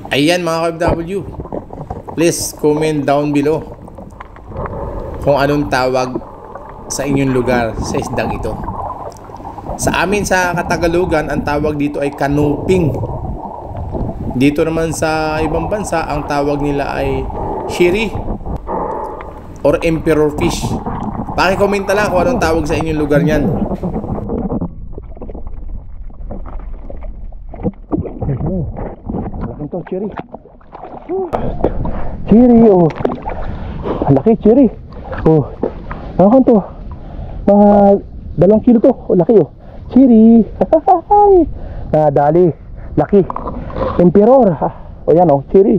Ayan mga ka-OFW, please comment down below kung anong tawag sa inyong lugar sa isdang ito. Sa amin sa Katagalugan, ang tawag dito ay kanuping. Dito naman sa ibang bansa, ang tawag nila ay shiri or emperor fish. Paki-comment na lang kung anong tawag sa inyong lugar niyan. Malaking to, cherry. Cherry, oh. Laki, cherry. Oh. Malaking to. Mga 2 kilo to. Oh, laki, oh. Cherry. Dali. Laki. Emperor. Oh, yan, oh. Cherry.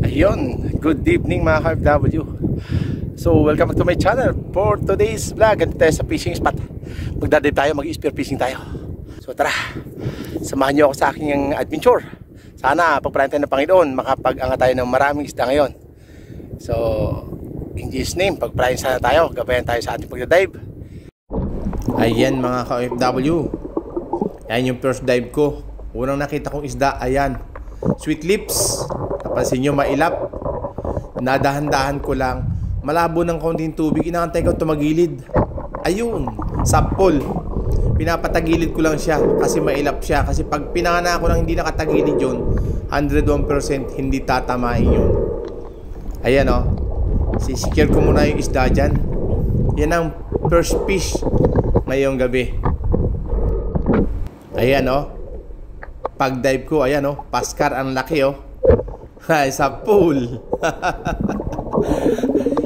Ayun, good evening mga ka-OFW. So welcome back to my channel. For today's vlog, ganito tayo sa fishing spot. Magdadive tayo, mag-spear fishing tayo. So tara, samahan nyo ako sa aking adventure. Sana pagpalain tayo ng Panginoon, makapag-anga tayo ng maraming isda ngayon. So in Jesus name, pagpalain sana tayo, gabayan tayo sa ating pagdadive. Ayan mga ka-OFW, ayan yung first dive ko. Unang nakita kong isda, ayan, sweet lips. Napansin nyo, mailap. Nadahan-dahan ko lang. Malabo ng kaunting tubig, inaantay ko tumagilid. Ayun, sapol. Pinapatagilid ko lang siya kasi mailap siya. Kasi pag pinangana ako ng hindi nakatagilid yun, 101% hindi tatamain yun. Ayan o, sisikir ko muna yung isda dyan. Yan ang first fish ngayong gabi. Ayan o, pag dive ko, ayan o, paskar ang laki o. Ay, sa pool.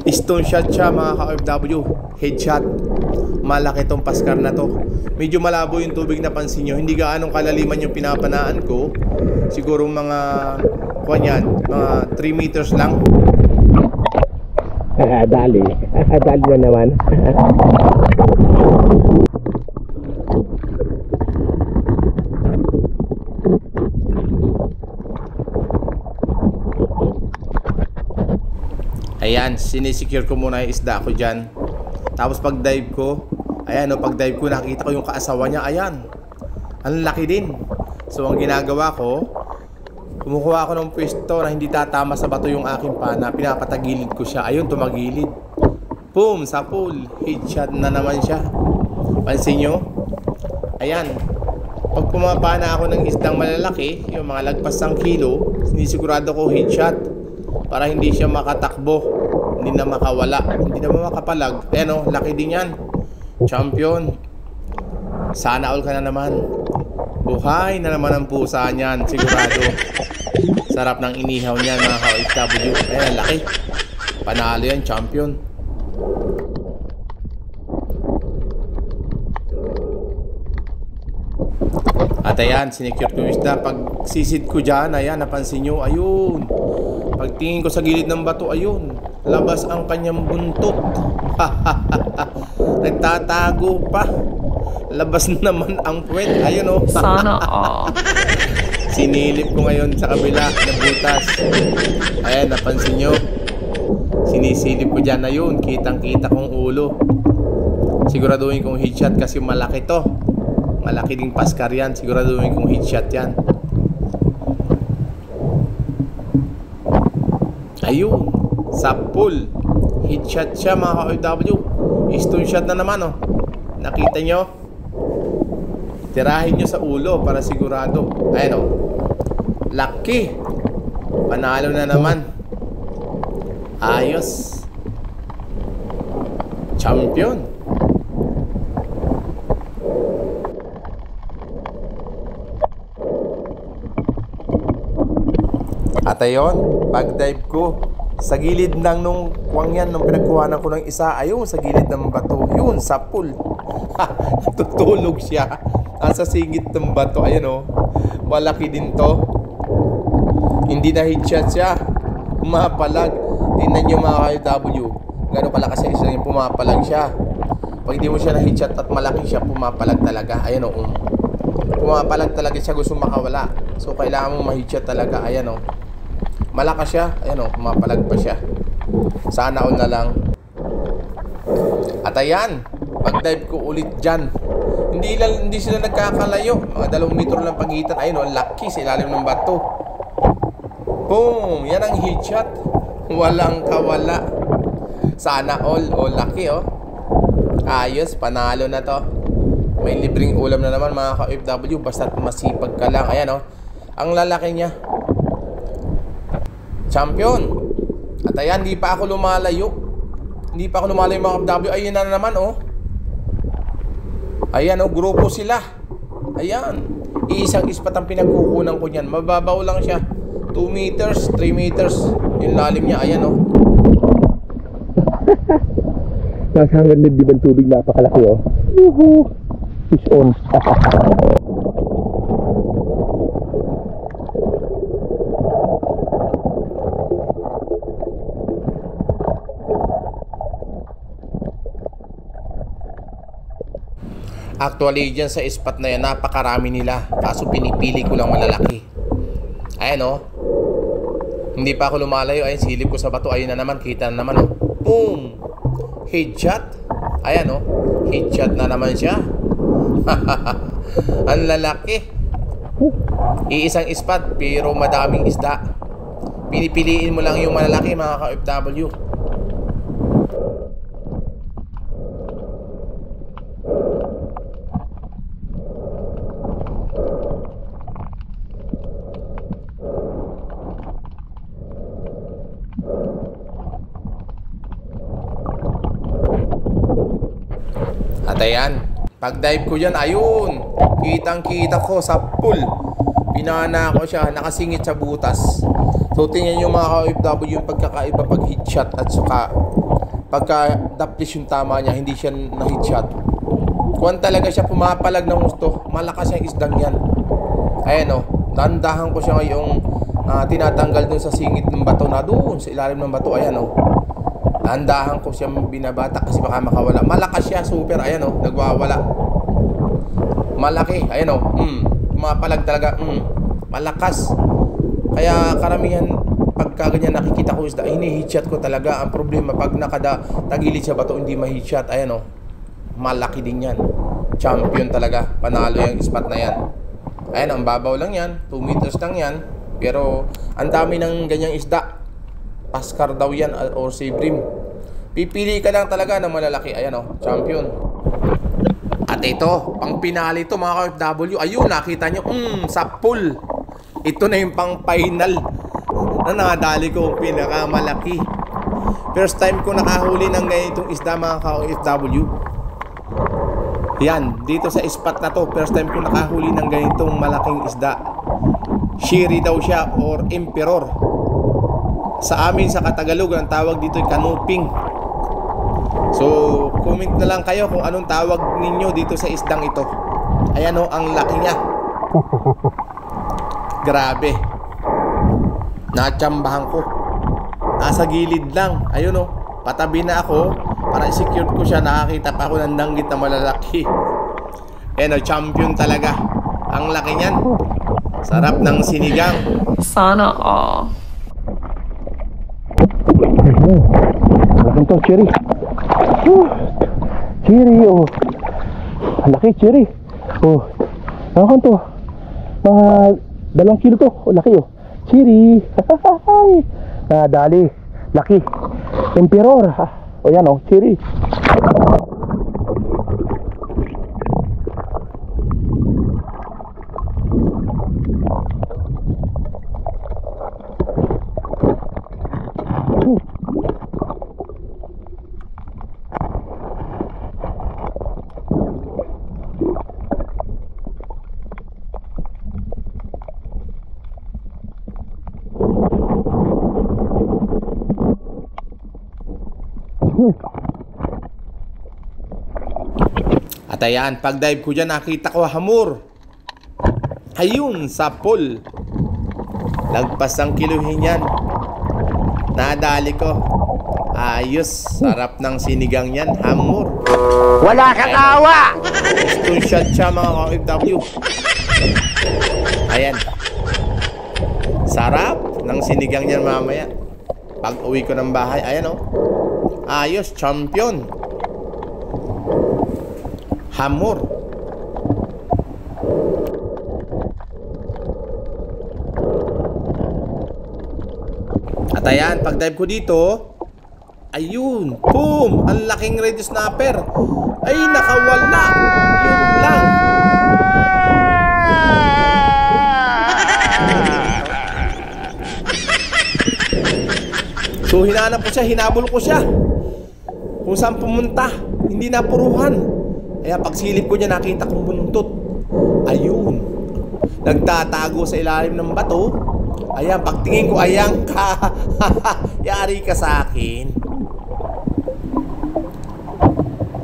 Stone shot siya mga ka-OFW. Headshot. Malaki tong paskar na to. Medyo malabo yung tubig, napansin nyo. Hindi gaanong kalaliman yung pinapanaan ko. Siguro mga kuwanyan, mga 3 meters lang. Dali. Dali na naman. Ayan, sinisecure ko muna yung isda ko dyan. Tapos pag dive ko, ayan o, pag dive ko nakita ko yung kaasawa niya. Ayan, ang laki din. So ang ginagawa ko, kumukuha ako ng pwesto na hindi tatama sa bato yung aking pana. Pinapatagilid ko siya. Ayun, tumagilid. Boom, sa pool. Headshot na naman siya. Pansin nyo? Ayan, pag pumapana ako ng isdang malalaki, yung mga lagpas ng kilo, sinisigurado ko headshot para hindi siya makatakbo, hindi na makawala, hindi na makapalag. Ayan o, laki din yan. Champion. Sana all ka na naman. Buhay na naman ang pusa niyan, sigurado. Sarap ng inihaw niyan mga ka-OFW. Ayan, laki. Panalo yan, champion. At ayan, sinicure ko yung isda. Pag sisid ko dyan, ayan, napansin nyo, ayun. Pagtingin ko sa gilid ng bato, ayun, labas ang kanyang buntot. Nagtatago pa. Labas naman ang puwet. Ayun o. Sana Sinilip ko ngayon sa kabila na butas. Ayan, napansin nyo. Sinisilip ko dyan, ayun. Kitang-kita kong ulo. Siguraduhin kong headshot kasi malaki to. Malaki ding paskar yan. Siguraduhin kong headshot yan. Ayun, sa pool. Headshot siya mga ka-OFW. Stone shot na naman oh. Nakita nyo? Tirahin nyo sa ulo para sigurado. Ayan oh. Laki. Panalo na naman. Ayos. Champion. At ayun, pag dive ko sa gilid ng nung kuwang yan, nung pinagkuhanan ko ng isa, ayun, sa gilid ng bato, yun, sa pool. Tutulog siya. Nasa singit ng bato. Ayan o. Malaki din to. Hindi na headshot siya. Pumapalag. Tingnan nyo mga ka-OFW. Gano'n kalakas yung isang pumapalag siya. Pag hindi mo siya na headshot at malaki siya, pumapalag talaga. Ayan o. Pumapalag talaga siya. Gusto makawala. So kailangan mo ma-headshot talaga. Ayan o. Malakas siya. Ayan o. Pumapalag pa siya. Sana all na lang. At ayan, pag-dive ko ulit dyan, hindi sila nagkakalayo. Mga 2 metro lang pagitan. Ayun o, laki sa ilalim ng bato. Boom! Yan ang headshot. Walang kawala. Sana all. O, laki o. Ayos, panalo na to. May libreng ulam na naman mga ka-OFW. Basta't masipag ka lang. Ayan o, ang lalaki niya. Champion. At ayan, hindi pa ako lumalayo. Hindi pa ako lumalayo mga ka-OFW. Ayun na naman oh. Ayan oh, grupo sila. Ayan. Iisang ispat ang pinagkukunan ko niyan. Mababaw lang siya. 2 meters, 3 meters. Yung lalim niya, ayan oh. Nasa hanggang nagdibang tubig, napakalaki oh. Woohoo! Fish on. Actually, dyan sa spot na yan, napakarami nila. Kaso pinipili ko lang malalaki. Ayan o. Hindi pa ako lumalayo. Ayan, silip ko sa bato. Ayun na naman, kita na naman o. Boom! Headshot. Ayan o. Headshot na naman siya. Ang lalaki. Iisang spot, pero madaming isda. Pinipiliin mo lang yung malalaki mga ka-OFW. At ayan, pag dive ko yan, ayun, kitang kita ko sa pool. Pinana ko siya, nakasingit sa butas. So tingnan nyo mga ka-OFW yung pagkakaiba pag headshot at saka pagka daplis yung tama niya, hindi siya na headshot. Kung talaga siya pumapalag ng gusto, malakas yung isdang yan. Ayan o, dandahan ko siya ngayong tinatanggal dun sa singit ng bato na doon sa ilalim ng bato. Ayan o, dandahan ko siya binabata kasi baka makawala. Malakas siya, super. Ayan o, nagwawala. Malaki, ayan o. Pumapalag talaga. Malakas. Kaya karamihan pagka ganyan nakikita ko isda, hini-headshot ko talaga. Ang problema pag nakatagilid sa bato, hindi ma-headshot. Ayan o, malaki din yan. Champion talaga. Panalo yung spot na yan. Ayan, ang babaw lang yan. 2 meters lang yan. Pero ang dami ng ganyang isda. Pascar daw yan or Sabrim. Pipili ka lang talaga ng malalaki. Ayan o, champion. At ito, pang pinali ito mga ka-OFW. Ayun, nakita nyo, sa pool. Ito na yung pang final na nakadali ko, pinakamalaki. First time ko nakahuli ng ganitong isda mga ka-OFW. Yan, dito sa spot na to, first time ko nakahuli ng ganitong malaking isda. Shiri daw siya or emperor. Sa amin sa Katagalog, ang tawag dito ay kanuping. So, comment na lang kayo kung anong tawag ninyo dito sa isdang ito. Ayan o, ang laki niya. Grabe. Natsambahan ko. Nasa gilid lang. Ayun o, patabi na ako para i-secure ko siya. Nakakita pa ako ng danggit na malalaki. Ayan o, champion talaga. Ang laki niyan. Sarap ng sinigang. Sana all. Laking to, cherry. Cherry, oh. Laki, cherry. Oh, nakakon to. Mga 2 kilo to. Oh, laki, oh. Cherry. Nadali. Laki. Emperor. Oh, yan, oh. Cherry. At ayan, pag dive ko dyan, nakita ko hamor. Ayun, sa pool. Lagpas ang kiluhin yan. Nadali ko. Ayos, sarap ng sinigang yan, hamor. Wala kang awa! Stone shot siya mga ka-OFW. Ayan. Sarap ng sinigang yan mamaya. Pag uwi ko ng bahay, ayan o. Ayos, champion. Hamor. At ayan, pag dive ko dito, ayun, boom! Ang laking red snapper. Ay, nakawala. Yun lang. So, hinanap ko siya, hinabol ko siya. Kung saan pumunta, hindi napuruhan. Kaya pagsilip ko niya, nakita kong buntot. Ayun. Nagtatago sa ilalim ng bato. Ayan, pagtingin ko, ayan ka. Yari ka sa akin.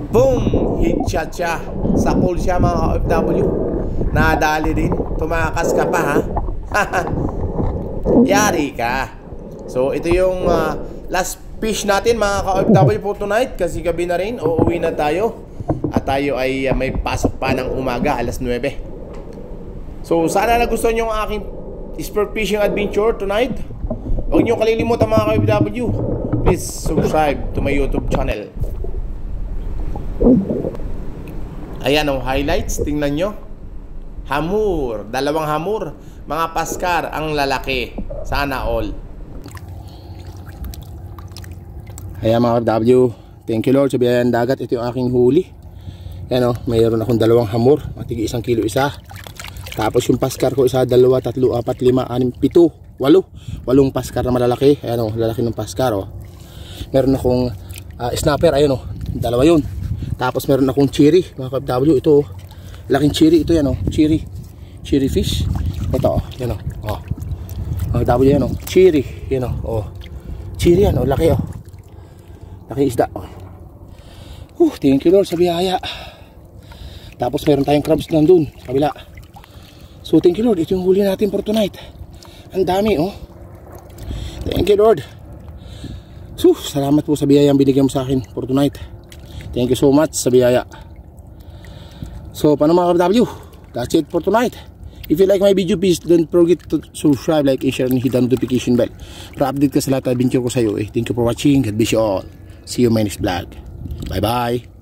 Boom! Hit shot siya. Sa pool siya mga OFW. Nadali din. Tumakas ka pa ha. Yari ka. So ito yung last fish natin mga ka-OFW po tonight. Kasi gabi na rin. Uuwi na tayo. At tayo ay may pasok pa ng umaga, alas 9. So sana nagustuhan nyo ang aking sport fishing adventure tonight. Huwag nyo kalilimutan mga ka-OFW, please subscribe to my YouTube channel. Ayan o, highlights, tingnan nyo. Hamor, dalawang hamor. Mga paskar, ang lalaki. Sana all. Ayan mga OFW, thank you Lord sa biyayang dagat. Ito yung aking huli. Ayan o, mayroon akong dalawang hamor. Matigi 1 kilo isa. Tapos yung paskar ko, 1, 2, 3, 4, 5, 6, 7, 8. 8 paskar na malalaki. Ayan o, lalaki ng paskar o. Meron akong snapper, ayun o, dalawa yun. Tapos meron akong cherry, mga ka-OFW. Ito o, laking cherry. Ito yan o, cherry. Cherry fish. Ito o, yan o. Mga ka-OFW yan o, cherry. Yan o, cherry yan o, laki o. Laki isda o. Thank you Lord sa biyaya. Tapos meron tayong crabs nandun sa kabila. So thank you Lord, ito yung huli natin for tonight. Ang dami oh. Thank you Lord. So salamat po sa biyayang binigyan mo sa akin for tonight. Thank you so much sa biyaya. So paano mga ka-OFW, that's it for tonight. If you like my video, please don't forget to subscribe, like, and share, and hit the notification bell para update ka sa lahat ng adventure ko sa iyo. Thank you for watching. God bless you all. See you in my next vlog. Bye bye.